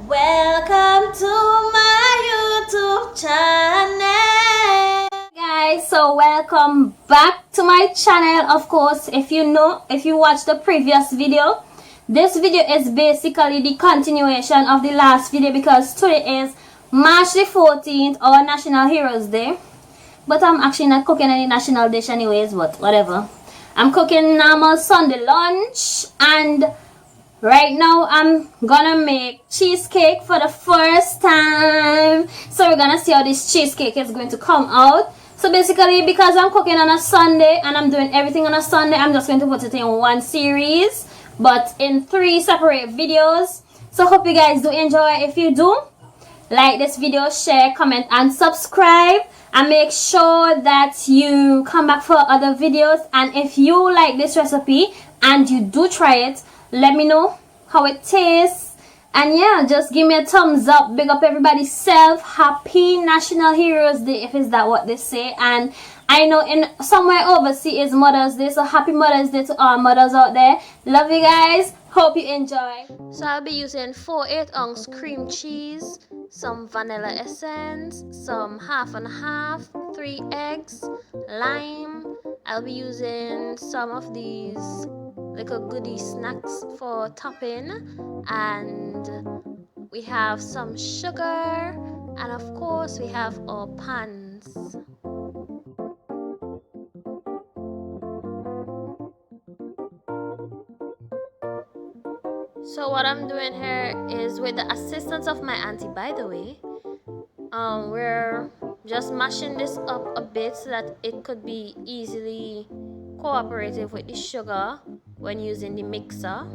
Welcome to my YouTube channel, guys. So welcome back to my channel. Of course, if you watched the previous video, this video is basically the continuation of the last video because today is March the 14th, our National Heroes Day. But I'm actually not cooking any national dish anyways, but whatever. I'm cooking normal Sunday lunch, and right now I'm gonna make cheesecake for the first time. So we're gonna see how this cheesecake is going to come out. So basically, because I'm cooking on a Sunday and I'm doing everything on a Sunday, I'm just going to put it in one series, but in 3 separate videos. So hope you guys do enjoy. If you do, like this video, share, comment, and subscribe. And make sure that you come back for other videos. And if you like this recipe and you do try it, let me know how it tastes. And yeah, just give me a thumbs up. Big up everybody's self. Happy National Heroes Day, if is that what they say. And I know in somewhere overseas is Mother's Day, so happy Mother's Day to all mothers out there. Love you guys. Hope you enjoy. So I'll be using 4 8-ounce cream cheese, some vanilla essence, some half and half, 3 eggs, lime. I'll be using some of these little goodie snacks for topping, and we have some sugar, and of course we have our pans. So what I'm doing here is, with the assistance of my auntie, by the way, we're just mashing this up a bit so that it could be easily cooperative with the sugar when using the mixer.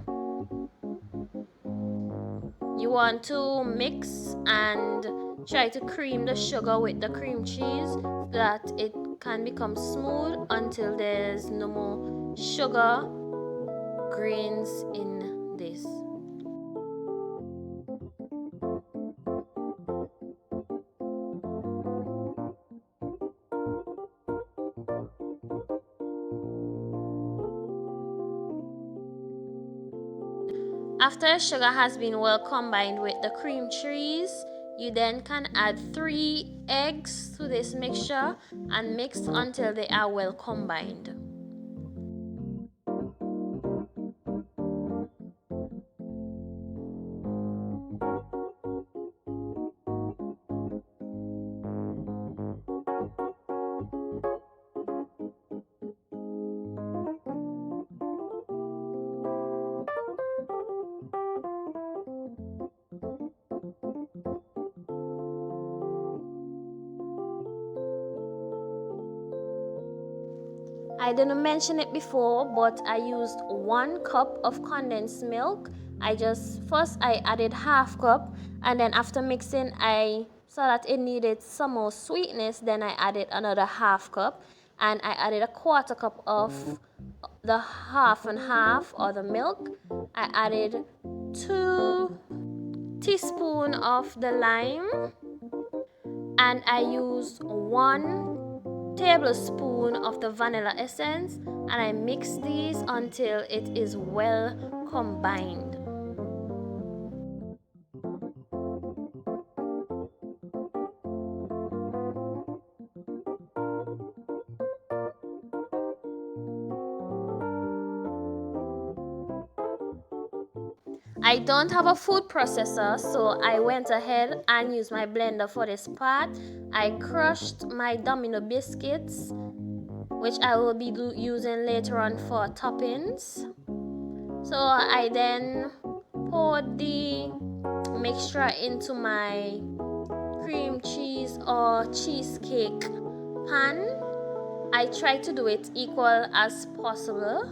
You want to mix and try to cream the sugar with the cream cheese so that it can become smooth until there's no more sugar grains in this. After sugar has been well combined with the cream cheese, you then can add 3 eggs to this mixture and mix until they are well combined. I didn't mention it before, but I used 1 cup of condensed milk. I added half cup, and then after mixing, I saw that it needed some more sweetness. Then I added another half cup, and I added a 1/4 cup of the half and half, or the milk. I added 2 teaspoons of the lime, and I used 1 tablespoon of the vanilla essence, and I mix these until it is well combined. I don't have a food processor, so I went ahead and used my blender for this part. I crushed my domino biscuits, which I will be using later on for toppings. So I then poured the mixture into my cream cheese or cheesecake pan. I try to do it equal as possible.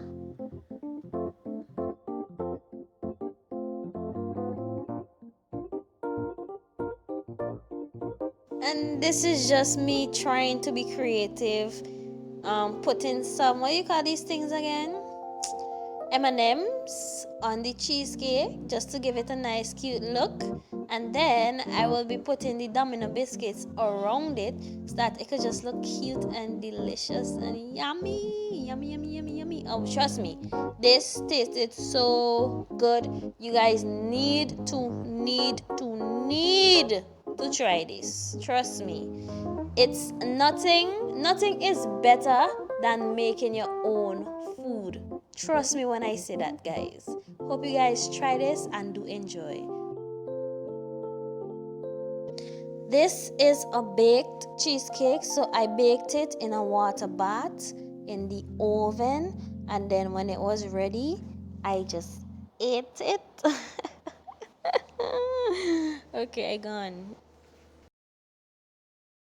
And this is just me trying to be creative, putting some, what do you call these things again, M&Ms on the cheesecake, just to give it a nice cute look. And then I will be putting the domino biscuits around it so that it could just look cute and delicious and yummy, yummy, yummy, yummy, yummy. Oh, trust me, this tasted so good. You guys need to try this. Trust me, it's nothing is better than making your own food. Trust me when I say that, guys. Hope you guys try this and do enjoy. This is a baked cheesecake, so I baked it in a water bath in the oven, and then when it was ready, I just ate it. Okay, I gone.